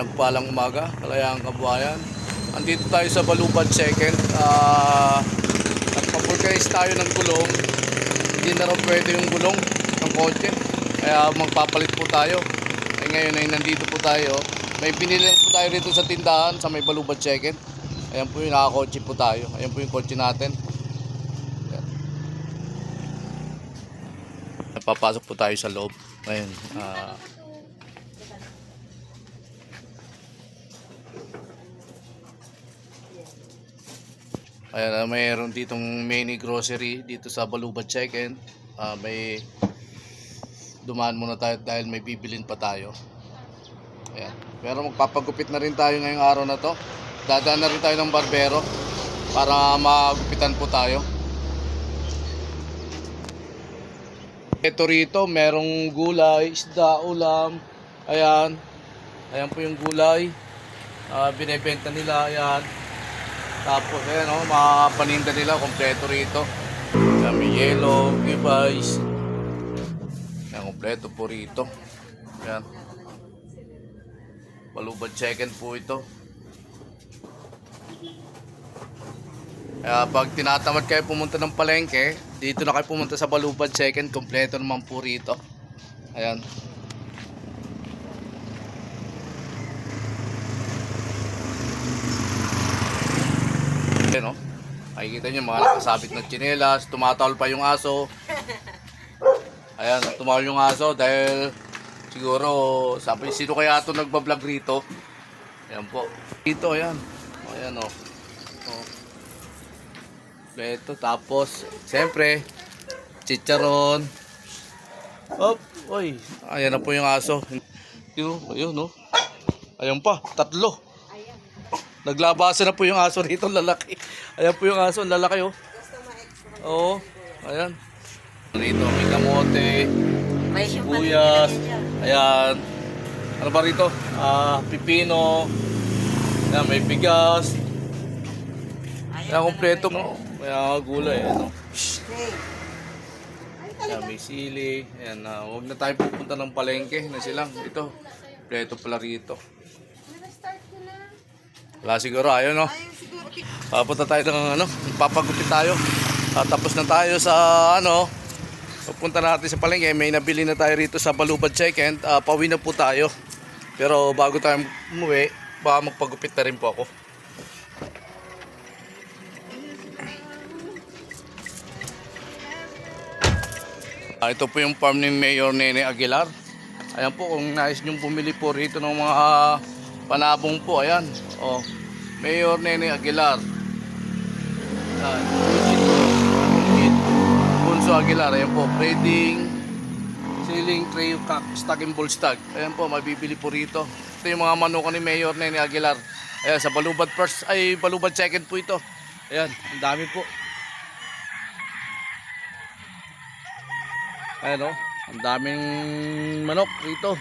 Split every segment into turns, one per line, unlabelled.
Mapagpalang umaga, Kalayaan Kabuhayan. Andito tayo sa Balubad Second. Nagpa-vulcanize tayo ng gulong. Hindi na raw pwede yung gulong ng kotse. Kaya magpapalit po tayo. Ngayon ay nandito po tayo. May binili po tayo rito sa tindahan sa may Balubad Second. Ayan po yung nakakotse po tayo. Ayan po yung kotse natin. Papasok po tayo sa loob. Ayan. Ayan, mayroon ditong mini grocery dito sa Balubad Second. May dumaan muna tayo dahil may bibilin pa tayo. Ayan. Pero magpapagupit na rin tayo ngayong araw na to. Dadaan na rin tayo ng barbero para magupitan po tayo. Ito rito, merong gulay, isda, ulam. Ayan. Ayan po yung gulay. Binebenta nila. Ayan. Tapos ayan o, mga paninda nila, kompleto rito. May yellow, gibais. Ayan, kompleto po rito. Ayan. Balubad Second po ito. Kaya pag tinatamad kayo pumunta ng palengke, dito na kayo pumunta sa Balubad Second, kompleto naman po rito. Ayan. No? Makikita nyo mga nakasabit na tsinelas, tumatawal pa yung aso. Ayan, tumawal yung aso dahil siguro sabi sino kaya ito nagbablog rito. Ayan po. Dito, ayan. Ayan o. Ito, tapos siyempre chicharon. Op, oy. Ayan na po yung aso. Ayun, no. Ayan pa, tatlo. Naglabasan na po yung aso rito, lalaki. Ayan po yung aso, lalaki oh. Oo, ayan. Rito may kamote, may sibuyas. Ayan. Ano ba rito? Pipino. Ayan, may bigas. Ayan, kompleto mo. Kaya gulay, ano. Ayan, may sili. Ayan, huwag na tayo pupunta ng palengke na silang. Ito, kompleto pala rito. Wala siguro, ayun no. Papunta tayo ng ano, papagupit tayo. Tapos na tayo sa ano, pupunta natin sa palengke. May nabili na tayo rito sa Balubad Second. Pauwi na po tayo. Pero bago tayo umuwi, baka magpagupit na rin po ako. Ito po yung farm ni Mayor Nene Aguilar. Ayan po, kung nais nyong bumili po rito ng mga panabong po, ayan. Oh, Mayor Nene Aguilar. Bunso Aguilar, ayan po. Breeding, ceiling, tray, stag and bull stag. Ayan po, mabibili po rito. Ito yung mga manukan ni Mayor Nene Aguilar. Ayan, sa Balubad First, ay Balubad Second po ito. Ayan, ang dami po. Ayan o, ang daming manok rito.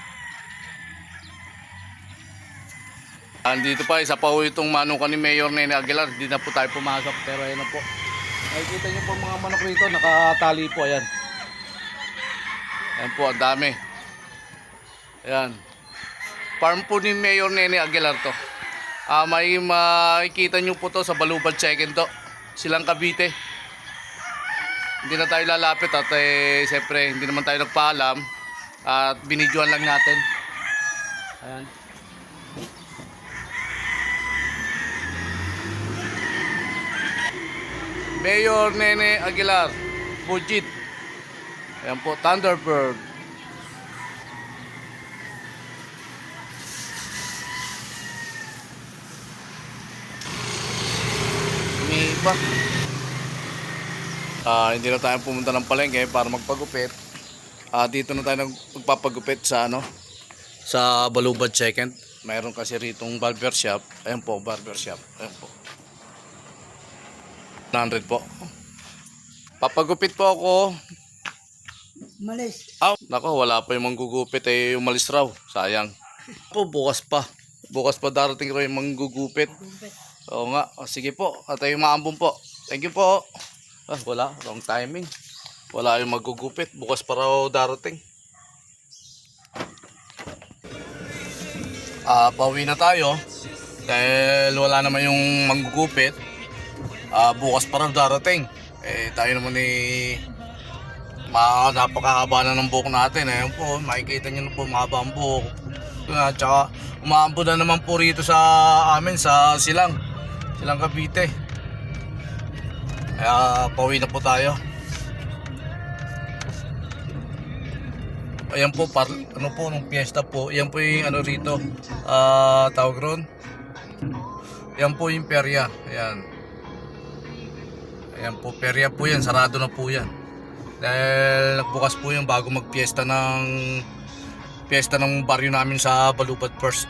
Andito pa, isa pa po itong manukan ni Mayor Nene Aguilar. Hindi na po tayo pumasok, pero ayan na po. Nakikita nyo po mga manok rito, nakatali po, ayan. Ayan po, ang dami. Ayan. Farm po ni Mayor Nene Aguilar to. May makikita nyo po to sa Balubad Second to. Silang Cavite. Hindi na tayo lalapit at siyempre hindi naman tayo nagpaalam. At binidyoan lang natin. Ayan. Mayor Nene Aguilar, Bujit. Ayan po, Thunderbird. May iba. Hindi na tayo pumunta ng palengke para magpagupit. Dito na tayo magpapagupit sa ano, sa Balubad Second. Mayroon kasi ritong barber shop. Ayan po, barber shop. Ayan po. 100 po. Papagupit po ako.
Malis.
Nako, wala pa yung manggugupit umalis raw. Sayang. Po, bukas pa. Bukas pa darating raw yung manggugupit. Oo nga. Sige po. At yung maambon po. Thank you po. Wala. Wrong timing. Wala yung magugupit. Bukas pa raw darating. Pauwi na tayo dahil wala naman yung manggugupit. Bukas pa raw darating. Tayo naman napakahaba na ng buhok natin. Ayun po, makikita nyo na po, mahaba ang buhok. Tsaka umaambo na naman po rito sa amin sa Silang Cavite. Kaya pauwi na po tayo. Ayan po, nung piyesta po. Ayan po yung rito, tawag ron. Ayan po yung perya. Ayan po, perya po yan. Sarado na po yan. Dahil nagbukas po yan bago magpiesta ng baryo namin sa Balubad First.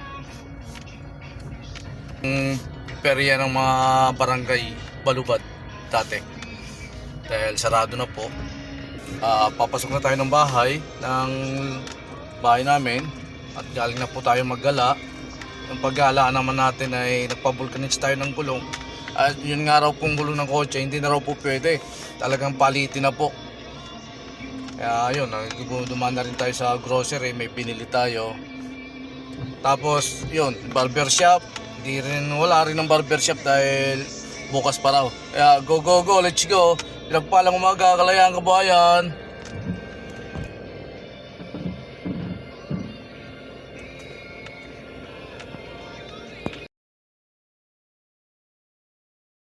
Yung perya ng mga barangay Balubad dati. Dahil sarado na po. Papasok na tayo ng bahay namin at galing na po tayo maggala. Yung paggala naman natin ay nagpabulkanits tayo ng gulong. At yun nga raw pong gulong ng kotse, hindi na raw po pwede. Talagang palitin na po. Kaya yun, dumaan na rin tayo sa grocery, may binili tayo. Tapos yun, barbershop, wala rin ng barbershop dahil bukas pa raw. Kaya go, let's go. Pinagpalang umaga, Kalayaan Kabayan.